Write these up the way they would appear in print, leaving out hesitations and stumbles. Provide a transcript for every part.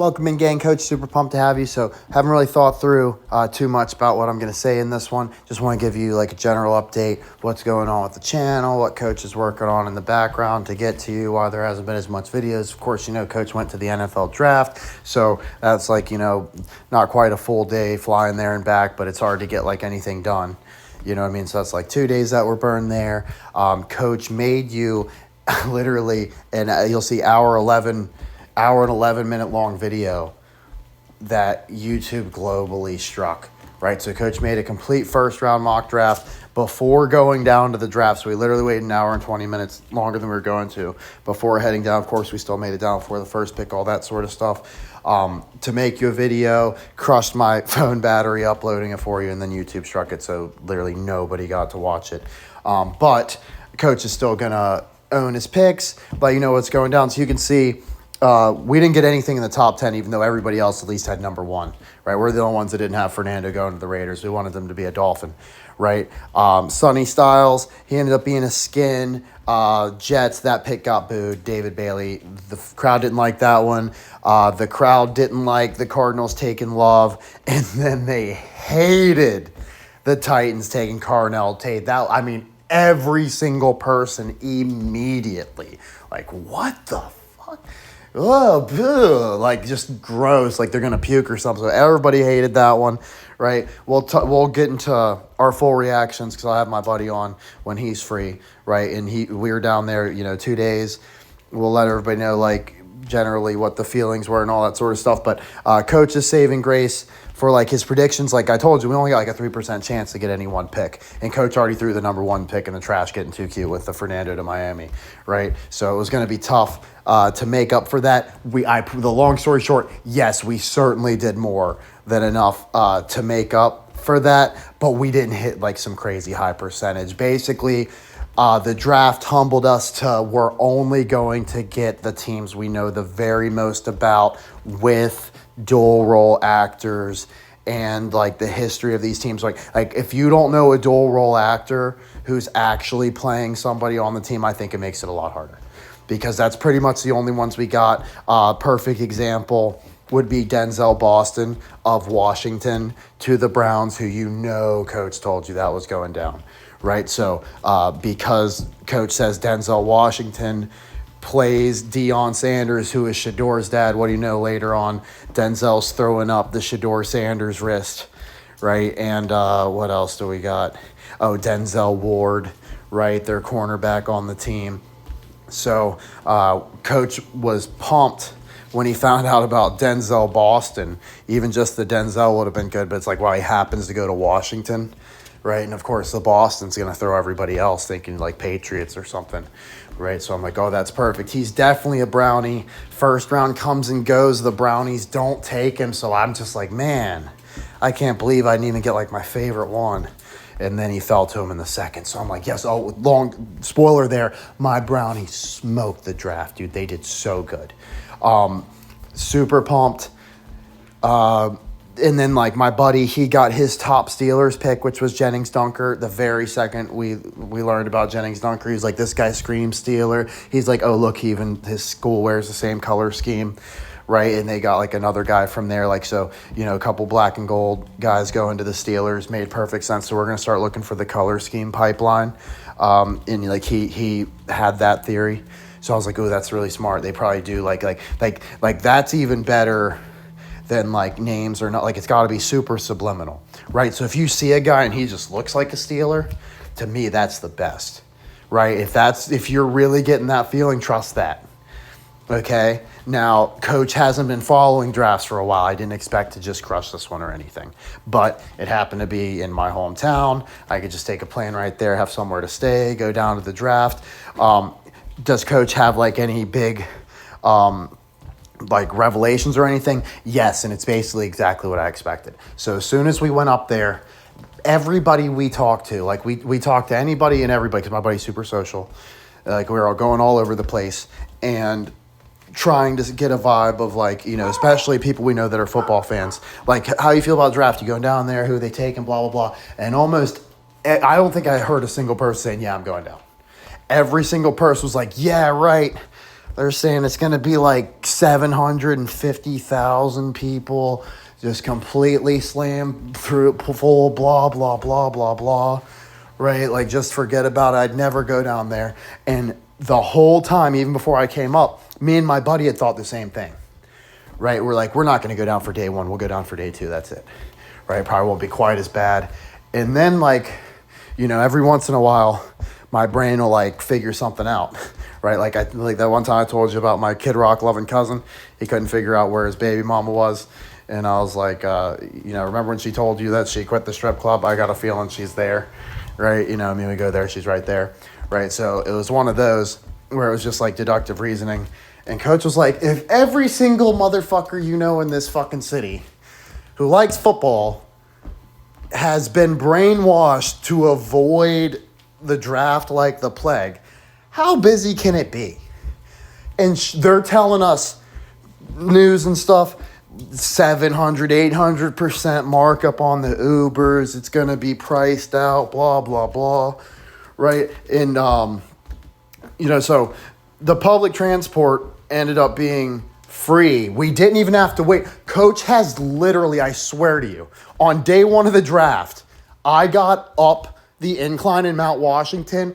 Welcome in, gang. Coach, super pumped to have you. So haven't really thought through too much about what I'm going to say in this one. Just want to give you like a general update, what's going on with the channel, what Coach is working on in the background to get to you why there hasn't been as much videos. Of course, Coach went to the NFL draft. So that's like, not quite a full day flying there and back, but it's hard to get like anything done. You know what I mean? So that's like 2 days that were burned there. Coach made you literally, and you'll see hour and 11 minute long video that YouTube globally struck, right? So Coach made a complete first round mock draft before going down to the draft. So we literally waited an hour and 20 minutes longer than we were going to before heading down. Of course, we still made it down before the first pick, all that sort of stuff. To make you a video, crushed my phone battery uploading it for you, and then YouTube struck it. So literally nobody got to watch it. But Coach is still going to own his picks, but you know what's going down. So you can see we didn't get anything in the top 10, even though everybody else at least had number one, right? We're the only ones that didn't have Fernando going to the Raiders. We wanted them to be a Dolphin, right? Sonny Styles, he ended up being a skin. Jets, that pick got booed. David Bailey, the crowd didn't like that one. The crowd didn't like the Cardinals taking Love, and then they hated the Titans taking Carnell Tate. Every single person immediately, like, what the fuck? Oh, like just gross, like they're gonna puke or something. So everybody hated that one, right? We'll get into our full reactions because I'll have my buddy on when he's free, right? And we were down there, 2 days. We'll let everybody know like generally what the feelings were and all that sort of stuff. But Coach is saving grace for like his predictions. Like I told you, we only got like a 3% chance to get any one pick, and Coach already threw the number one pick in the trash, getting too cute with the Fernando to Miami, right? So it was going to be tough to make up for that. The long story short, yes, we certainly did more than enough to make up for that, but we didn't hit like some crazy high percentage. Basically, the draft humbled us to we're only going to get the teams we know the very most about with dual role actors and like the history of these teams. Like if you don't know a dual role actor who's actually playing somebody on the team, I think it makes it a lot harder because that's pretty much the only ones we got. Perfect example would be Denzel Boston of Washington to the Browns, who Coach told you that was going down, right? So because Coach says Denzel Washington plays Deion Sanders, who is Shador's dad, what do you know later on? Denzel's throwing up the Shador Sanders wrist, right? And what else do we got? Oh, Denzel Ward, right? Their cornerback on the team. So Coach was pumped when he found out about Denzel Boston. Even just the Denzel would have been good, but it's like, wow, he happens to go to Washington, right? And of course, the Boston's going to throw everybody else thinking like Patriots or something, right? So I'm like, oh, that's perfect. He's definitely a Brownie. First round comes and goes. The Brownies don't take him. So I'm just like, man, I can't believe I didn't even get like my favorite one. And then he fell to him in the second. So I'm like, yes, long spoiler there. My Brownies smoked the draft, dude. They did so good. Super pumped. And then like my buddy, he got his top Steelers pick, which was Jennings Dunker. The very second we learned about Jennings Dunker, he's like, this guy screams Steeler. He's like, oh, look, even his school wears the same color scheme, right? And they got like another guy from there. Like, so, a couple black and gold guys going to the Steelers made perfect sense. So we're going to start looking for the color scheme pipeline. And like he had that theory. So I was like, oh, that's really smart. They probably do like that's even better than like names or not. Like it's got to be super subliminal, right? So if you see a guy and he just looks like a Steeler, to me that's the best, right? If you're really getting that feeling, trust that. Okay. Now, Coach hasn't been following drafts for a while. I didn't expect to just crush this one or anything, but it happened to be in my hometown. I could just take a plane right there, have somewhere to stay, go down to the draft. Does Coach have like any big like revelations or anything? Yes, and it's basically exactly what I expected. So as soon as we went up there, everybody we talked to, like we talked to anybody and everybody, because my buddy's super social. Like we were all going all over the place and trying to get a vibe of like, especially people we know that are football fans. Like, how you feel about draft? You going down there, who they take and blah, blah, blah. And I don't think I heard a single person saying, yeah, I'm going down. Every single person was like, yeah, right. They're saying it's going to be like 750,000 people, just completely slammed through, full, blah, blah, blah, blah, blah, right? Like, just forget about it. I'd never go down there. And the whole time, even before I came up, me and my buddy had thought the same thing, right? We're like, we're not going to go down for day one. We'll go down for day two. That's it, right? Probably won't be quite as bad. And then, like, every once in a while, my brain will, like, figure something out, right? Like that one time I told you about my Kid Rock loving cousin. He couldn't figure out where his baby mama was. And I was like, remember when she told you that she quit the strip club? I got a feeling she's there, right? We go there, she's right there, right? So it was one of those where it was just like deductive reasoning. And Coach was like, if every single motherfucker in this fucking city who likes football has been brainwashed to avoid the draft like the plague, how busy can it be? And they're telling us news and stuff, 700, 800% markup on the Ubers. It's going to be priced out, blah, blah, blah, right? And, so the public transport ended up being free. We didn't even have to wait. Coach has literally, I swear to you, on day one of the draft, I got up the incline in Mount Washington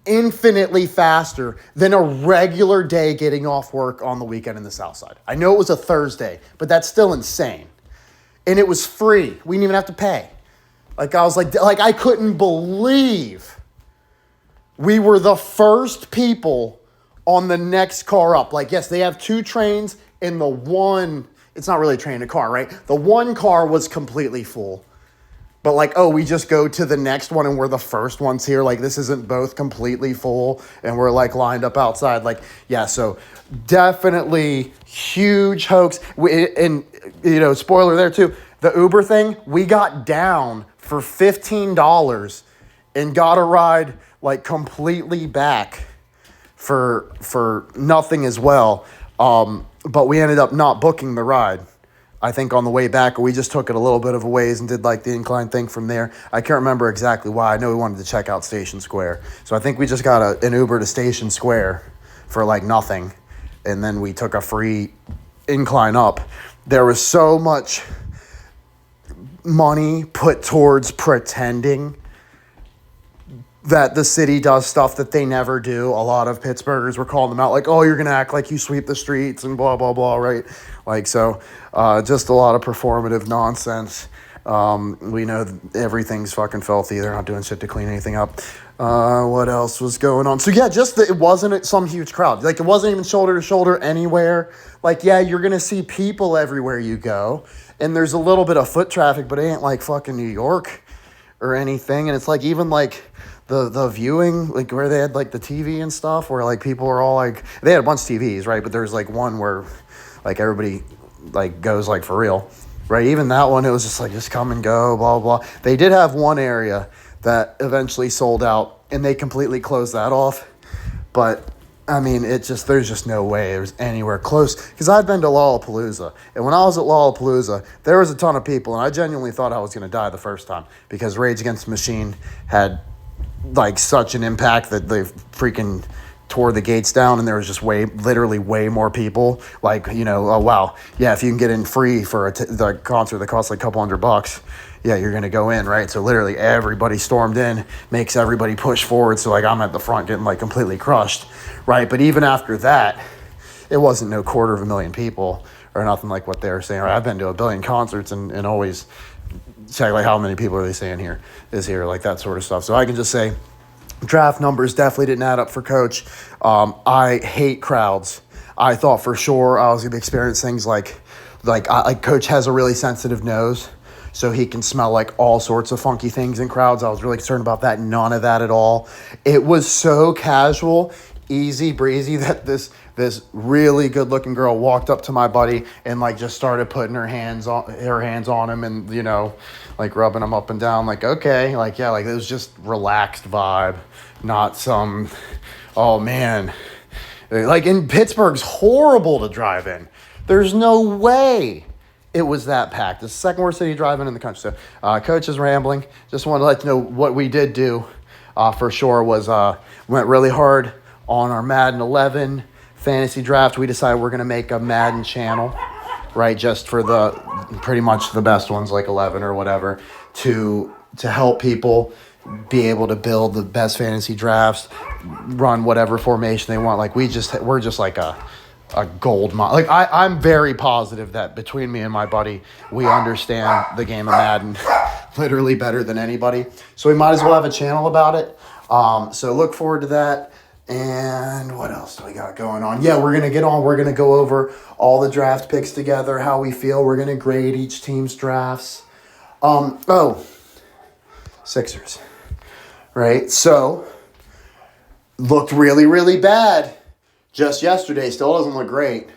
infinitely faster than a regular day getting off work on the weekend in the South Side. I know it was a Thursday, but that's still insane. And it was free. We didn't even have to pay. Like, I was like I couldn't believe we were the first people on the next car up. Like, yes, they have two trains, and the one, it's not really a train, a car, right? The one car was completely full. But like, we just go to the next one and we're the first ones here. Like, this isn't both completely full and we're like lined up outside. Like, yeah, so definitely huge hoax. And spoiler there too, the Uber thing, we got down for $15 and got a ride like completely back for nothing as well. But we ended up not booking the ride. I think on the way back, we just took it a little bit of a ways and did like the incline thing from there. I can't remember exactly why. I know we wanted to check out Station Square. So I think we just got an Uber to Station Square for like nothing. And then we took a free incline up. There was so much money put towards pretending that the city does stuff that they never do. A lot of Pittsburghers were calling them out like, oh, you're going to act like you sweep the streets and blah, blah, blah, right? Like, so just a lot of performative nonsense. We know everything's fucking filthy. They're not doing shit to clean anything up. What else was going on? So, yeah, just that it wasn't some huge crowd. Like, it wasn't even shoulder to shoulder anywhere. Like, yeah, you're going to see people everywhere you go. And there's a little bit of foot traffic, but it ain't like fucking New York or anything. And it's like even like the viewing, like where they had like the TV and stuff, where like people are all like, they had a bunch of TVs, right? But there's like one where like everybody like goes like for real, right? Even that one, it was just like, just come and go, blah, blah, blah. They did have one area that eventually sold out and they completely closed that off. But I mean, there's just no way it was anywhere close. Because I've been to Lollapalooza. And when I was at Lollapalooza, there was a ton of people. And I genuinely thought I was going to die the first time. Because Rage Against the Machine had like such an impact that they freaking tore the gates down. And there was just literally way more people. Like, oh, wow. Yeah, if you can get in free for the concert that costs like a couple $100, yeah, you're going to go in, right? So literally everybody stormed in, makes everybody push forward. So like I'm at the front getting like completely crushed, right? But even after that, it wasn't no 250,000 people or nothing like what they were saying. Right? I've been to a billion concerts and always check like how many people are they saying is here, like that sort of stuff. So I can just say draft numbers definitely didn't add up for Coach. I hate crowds. I thought for sure I was going to experience things like Coach has a really sensitive nose. So he can smell like all sorts of funky things in crowds. I was really concerned about that. None of that at all. It was so casual, easy breezy that this really good looking girl walked up to my buddy and like just started putting her hands on him and like rubbing him up and down. Like, okay, like, yeah, like it was just relaxed vibe, not some, oh man, like in Pittsburgh's horrible to drive in. There's no way it was that packed. It's the second worst city driving in the country. So Coach is rambling. Just wanted to let you know what we did do for sure was went really hard on our Madden 11 fantasy draft, we decided we're going to make a Madden channel, right? Just for the pretty much the best ones, like 11 or whatever, to help people be able to build the best fantasy drafts, run whatever formation they want. Like we're just like a gold mine. Like I'm very positive that between me and my buddy, we understand the game of Madden literally better than anybody. So we might as well have a channel about it. So look forward to that. And what else do we got going on? Yeah, we're going to go over all the draft picks together, how we feel. We're going to grade each team's drafts. Sixers. Right? So, looked really, really bad just yesterday. Still doesn't look great.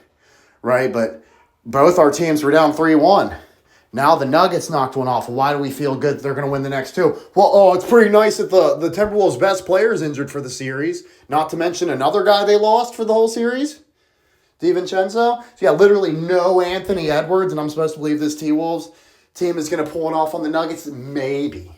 Right? But both our teams were down 3-1. Now the Nuggets knocked one off. Why do we feel good they're going to win the next two? Well, it's pretty nice that the Timberwolves' best player is injured for the series. Not to mention another guy they lost for the whole series, DiVincenzo. So, yeah, literally no Anthony Edwards, and I'm supposed to believe this T-Wolves team is going to pull it off on the Nuggets? Maybe.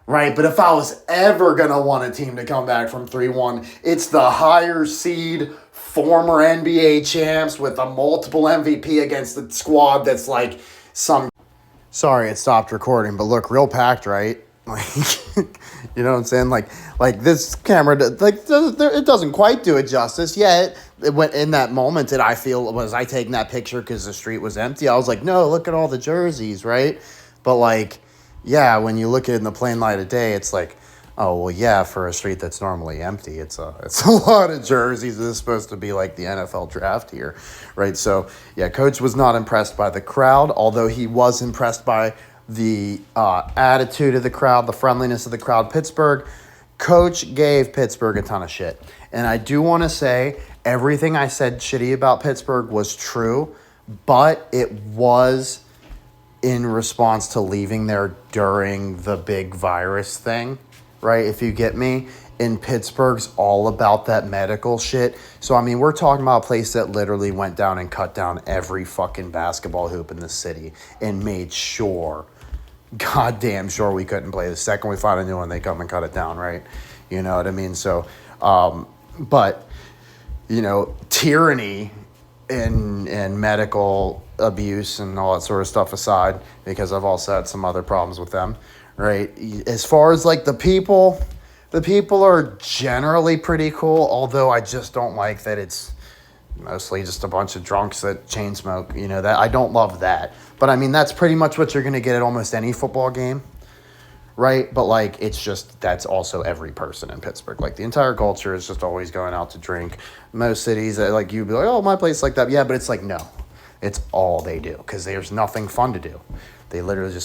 Right? But if I was ever going to want a team to come back from 3-1, it's the higher seed former NBA champs with a multiple MVP against the squad that's like some... Sorry, it stopped recording, but look, real packed, right? Like, you know what I'm saying? Like this camera, it doesn't quite do it justice. Yeah, it went in that moment. Did I feel, was I taking that picture because the street was empty? I was like, no, look at all the jerseys, right? But like, yeah, when you look at it in the plain light of day, it's like, oh, well, yeah, for a street that's normally empty, it's a lot of jerseys. This is supposed to be like the NFL draft here, right? So, yeah, Coach was not impressed by the crowd, although he was impressed by the attitude of the crowd, the friendliness of the crowd. Coach gave Pittsburgh a ton of shit. And I do want to say everything I said shitty about Pittsburgh was true, but it was in response to leaving there during the big virus thing. Right, if you get me, in Pittsburgh's all about that medical shit. So, I mean, we're talking about a place that literally went down and cut down every fucking basketball hoop in the city and made sure, goddamn sure we couldn't play. The second we find a new one, they come and cut it down, right? You know what I mean? So, but, you know, tyranny and medical abuse and all that sort of stuff aside, because I've also had some other problems with them. Right, as far as like the people are generally pretty cool, although I just don't like that it's mostly just a bunch of drunks that chain smoke, you know, that I don't love that. But I mean, that's pretty much what you're going to get at almost any football game, right? But like, it's just, that's also every person in Pittsburgh. Like the entire culture is just always going out to drink. Most cities, like you'd be like, oh, my place like that. Yeah, but it's like, no, it's all they do because there's nothing fun to do. They literally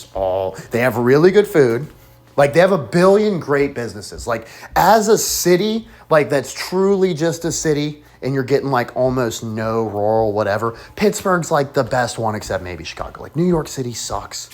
they have really good food. Like, they have a billion great businesses. Like, as a city, like, that's truly just a city, and you're getting, like, almost no rural whatever. Pittsburgh's, like, the best one, except maybe Chicago. Like, New York City sucks.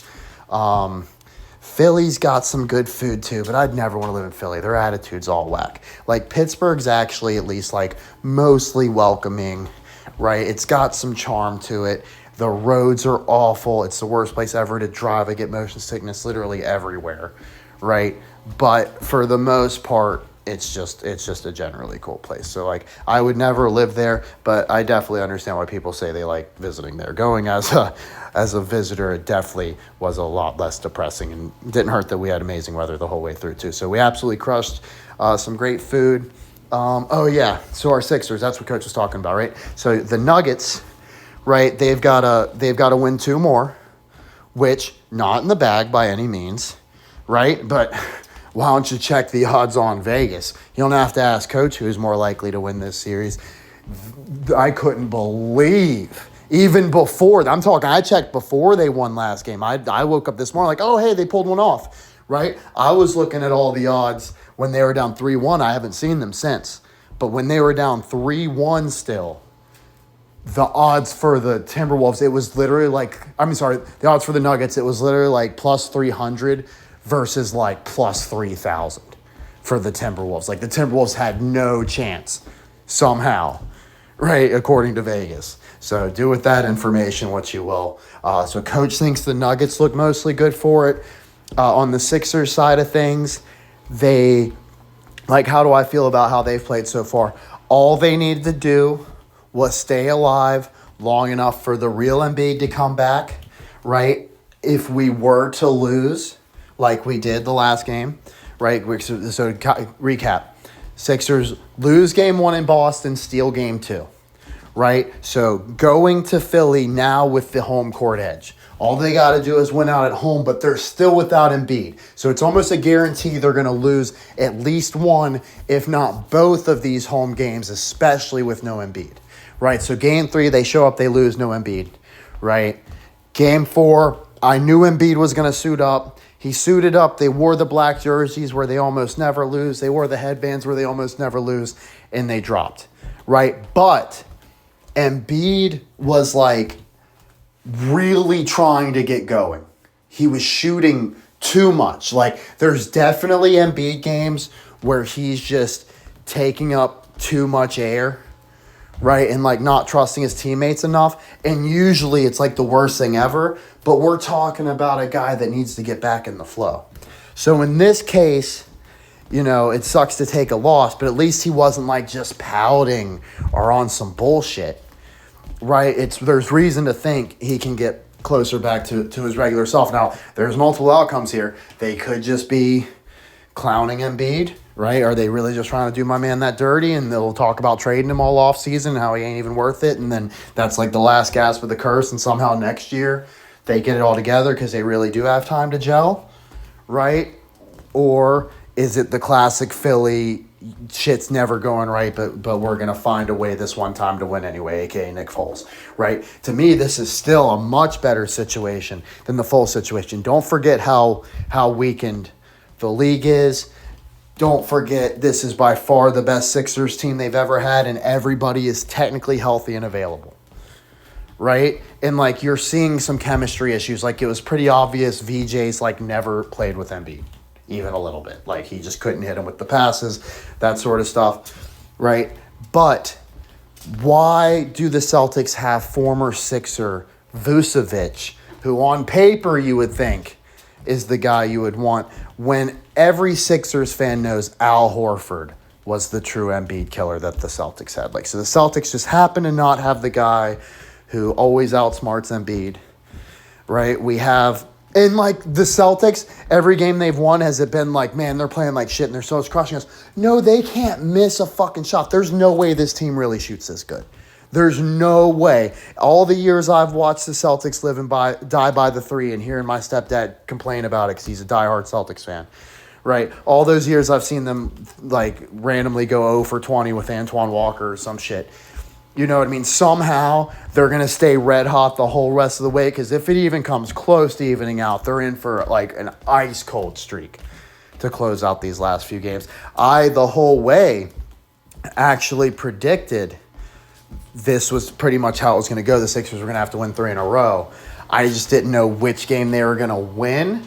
Philly's got some good food, too, but I'd never want to live in Philly. Their attitude's all whack. Like, Pittsburgh's actually at least, like, mostly welcoming, right? It's got some charm to it. The roads are awful. It's the worst place ever to drive. I get motion sickness literally everywhere, right? But for the most part, it's just a generally cool place. So like, I would never live there, but I definitely understand why people say they like visiting there. Going as a visitor, it definitely was a lot less depressing, and didn't hurt that we had amazing weather the whole way through too. So we absolutely crushed some great food. So our Sixers, that's what Coach was talking about, right? So the Nuggets, right, they've got to win two more, which not in the bag by any means, right? But why don't you check the odds on Vegas? You don't have to ask Coach who's more likely to win this series. I couldn't believe, even before, I checked before they won last game. I woke up this morning like, oh, hey, they pulled one off, right? I was looking at all the odds when they were down 3-1. I haven't seen them since. But when they were down 3-1 still, the odds for the Timberwolves, it was literally like, the odds for the Nuggets, it was literally like plus 300 versus like plus 3,000 for the Timberwolves. Like the Timberwolves had no chance somehow, right, according to Vegas. So do with that information what you will. So Coach thinks the Nuggets look mostly good for it. On the Sixers side of things, how do I feel about how they've played so far? All they needed to do was stay alive long enough for the real Embiid to come back, right? If we were to lose, like we did the last game, right? So recap. Sixers lose game 1 in Boston, steal game 2, right? So going to Philly now with the home court edge. All they got to do is win out at home, but they're still without Embiid. So it's almost a guarantee they're going to lose at least one, if not both of these home games, especially with no Embiid, right? So game 3, they show up, they lose, no Embiid, right? Game 4, I knew Embiid was going to suit up. He suited up. They wore the black jerseys where they almost never lose. They wore the headbands where they almost never lose, and they dropped, right? But Embiid was like really trying to get going. He was shooting too much. Like, there's definitely Embiid games where he's just taking up too much air, right? And like not trusting his teammates enough. And usually it's like the worst thing ever. But we're talking about a guy that needs to get back in the flow. So in this case, you know, it sucks to take a loss, but at least he wasn't like just pouting or on some bullshit, right? There's reason to think he can get closer back to his regular self. Now, there's multiple outcomes here. They could just be clowning Embiid, right? Are they really just trying to do my man that dirty? And they'll talk about trading him all off season, how he ain't even worth it. And then that's like the last gasp of the curse. And somehow next year they get it all together because they really do have time to gel, right? Or is it the classic Philly, shit's never going right, but we're going to find a way this one time to win anyway, a.k.a. Nick Foles, right? To me, this is still a much better situation than the Foles situation. Don't forget how weakened the league is. Don't forget this is by far the best Sixers team they've ever had, and everybody is technically healthy and available, right? And, like, you're seeing some chemistry issues. Like, it was pretty obvious VJ's, like, never played with Embiid. Even a little bit. Like, he just couldn't hit him with the passes, that sort of stuff, right? But why do the Celtics have former Sixer Vucevic, who on paper you would think is the guy you would want, when every Sixers fan knows Al Horford was the true Embiid killer that the Celtics had? Like, so the Celtics just happen to not have the guy who always outsmarts Embiid, right? We have... And, like, the Celtics, every game they've won, has it been like, man, they're playing like shit and they're so much crushing us. No, they can't miss a fucking shot. There's no way this team really shoots this good. There's no way. All the years I've watched the Celtics die by the three and hearing my stepdad complain about it because he's a diehard Celtics fan, right? All those years I've seen them, like, randomly go 0 for 20 with Antoine Walker or some shit. You know what I mean? Somehow they're going to stay red hot the whole rest of the way, because if it even comes close to evening out, they're in for like an ice cold streak to close out these last few games. I, the whole way, actually predicted this was pretty much how it was going to go. The Sixers were going to have to win 3 in a row. I just didn't know which game they were going to win.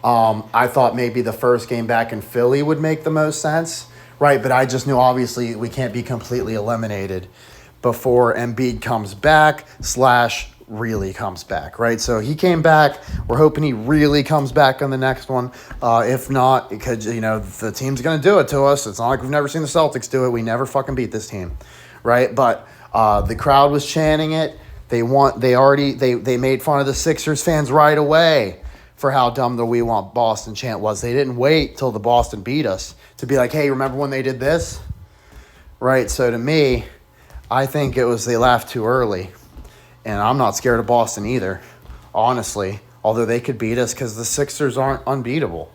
I thought maybe the first game back in Philly would make the most sense, right? But I just knew obviously we can't be completely eliminated before Embiid comes back / really comes back, right? So he came back. We're hoping he really comes back on the next one. If not, because, you know, the team's going to do it to us. It's not like we've never seen the Celtics do it. We never fucking beat this team, right? But the crowd was chanting it. They made fun of the Sixers fans right away for how dumb the "We Want Boston" chant was. They didn't wait till the Boston beat us to be like, hey, remember when they did this? Right? So to me, I think it was they laughed too early. And I'm not scared of Boston either, honestly. Although they could beat us because the Sixers aren't unbeatable,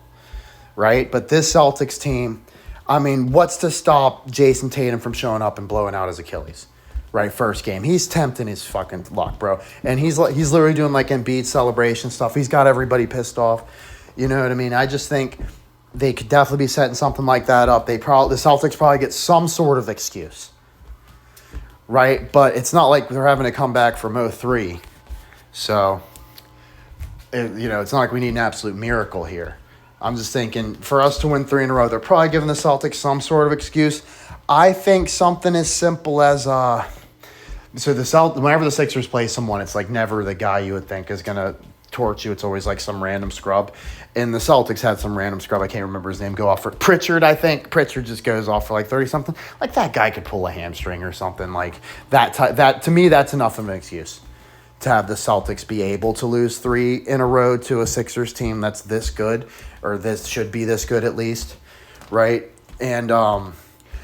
right? But this Celtics team, I mean, what's to stop Jason Tatum from showing up and blowing out his Achilles, right? First game. He's tempting his fucking luck, bro. And he's literally doing like Embiid celebration stuff. He's got everybody pissed off. You know what I mean? I just think they could definitely be setting something like that up. The Celtics probably get some sort of excuse, right? But it's not like they're having to come back from 0-3. So, it's not like we need an absolute miracle here. I'm just thinking for us to win 3 in a row, they're probably giving the Celtics some sort of excuse. I think something as simple as whenever the Sixers play someone, it's like never the guy you would think is going to torch you, it's always like some random scrub. And the Celtics had some random scrub. I can't remember his name. Go off for Pritchard, I think. Pritchard just goes off for like 30-something. Like, that guy could pull a hamstring or something. Like, that to me, that's enough of an excuse to have the Celtics be able to lose 3 in a row to a Sixers team that's this good, or this should be this good at least, right? And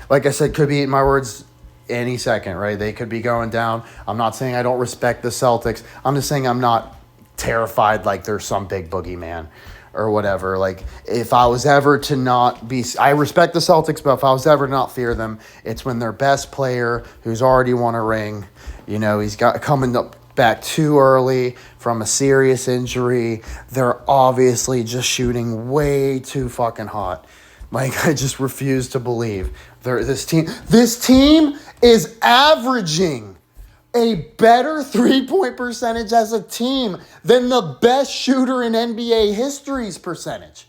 like I said, could be eating my words any second, right? They could be going down. I'm not saying I don't respect the Celtics. I'm just saying I'm not terrified like there's some big boogeyman or whatever. Like, if I was ever to not be, I respect the Celtics, but if I was ever to not fear them, it's when their best player, who's already won a ring, he's got coming up back too early from a serious injury. They're obviously just shooting way too fucking hot. Like, I just refuse to believe this team is averaging a better three-point percentage as a team than the best shooter in NBA history's percentage.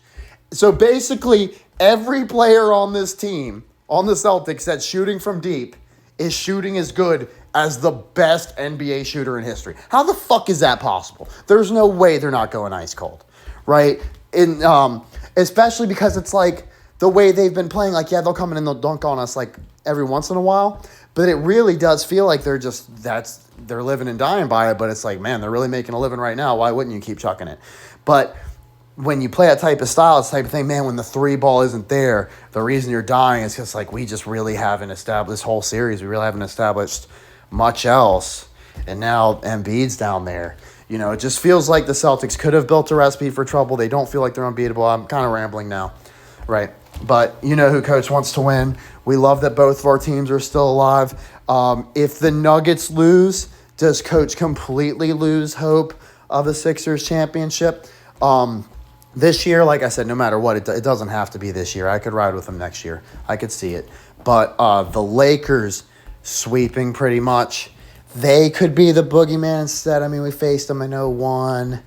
So basically, every player on this team, on the Celtics, that's shooting from deep is shooting as good as the best NBA shooter in history. How the fuck is that possible? There's no way they're not going ice cold, right? And especially because it's like the way they've been playing. Like, yeah, they'll come in and they'll dunk on us like every once in a while, but it really does feel like they're living and dying by it. But it's like, man, they're really making a living right now. Why wouldn't you keep chucking it? But when you play that type of style, it's the type of thing, man, when the 3 ball isn't there, the reason you're dying is because, like, we just really haven't established this whole series. We really haven't established much else. And now Embiid's down there. It just feels like the Celtics could have built a recipe for trouble. They don't feel like they're unbeatable. I'm kind of rambling now, right? But you know who Coach wants to win. We love that both of our teams are still alive. If the Nuggets lose, does Coach completely lose hope of the Sixers championship? This year, like I said, no matter what, it doesn't have to be this year. I could ride with them next year. I could see it. But the Lakers sweeping pretty much. They could be the boogeyman instead. I mean, we faced them in 01.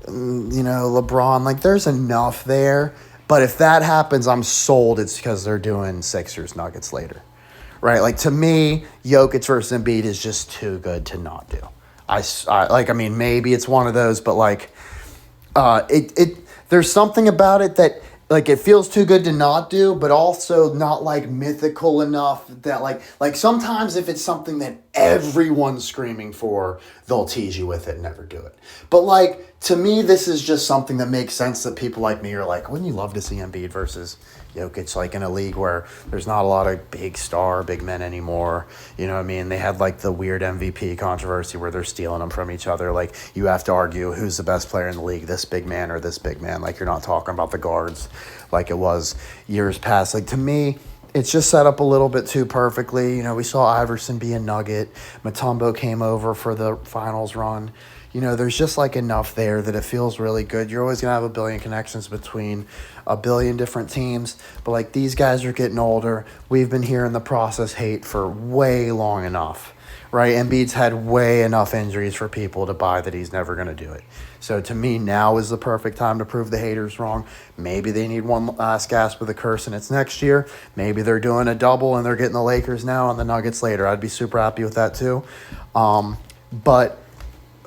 LeBron. Like, there's enough there. But if that happens, I'm sold. It's because they're doing Sixers Nuggets later. Right? Like, to me, Jokic versus Embiid is just too good to not do. Maybe it's one of those, but like, there's something about it that, like, it feels too good to not do, but also not, like, mythical enough that, like sometimes if it's something that everyone's screaming for, they'll tease you with it and never do it. But, like, to me, this is just something that makes sense that people like me are like, wouldn't you love to see Embiid versus Jokic, like, in a league where there's not a lot of big men anymore? You know what I mean? They had, like, the weird MVP controversy where they're stealing them from each other. Like, you have to argue who's the best player in the league, this big man or this big man. Like, you're not talking about the guards like it was years past. Like, to me, it's just set up a little bit too perfectly. We saw Iverson be a Nugget. Mutombo came over for the finals run. There's just, like, enough there that it feels really good. You're always going to have a billion connections between a billion different teams. But, like, these guys are getting older. We've been hearing the process hate for way long enough, right? Embiid's had way enough injuries for people to buy that he's never going to do it. So, to me, now is the perfect time to prove the haters wrong. Maybe they need one last gasp with a curse and it's next year. Maybe they're doing a double and they're getting the Lakers now and the Nuggets later. I'd be super happy with that too. But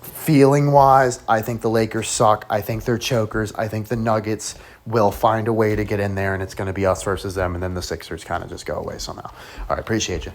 feeling-wise, I think the Lakers suck. I think they're chokers. I think the Nuggets will find a way to get in there, and it's going to be us versus them, and then the Sixers kind of just go away somehow. All right, appreciate you.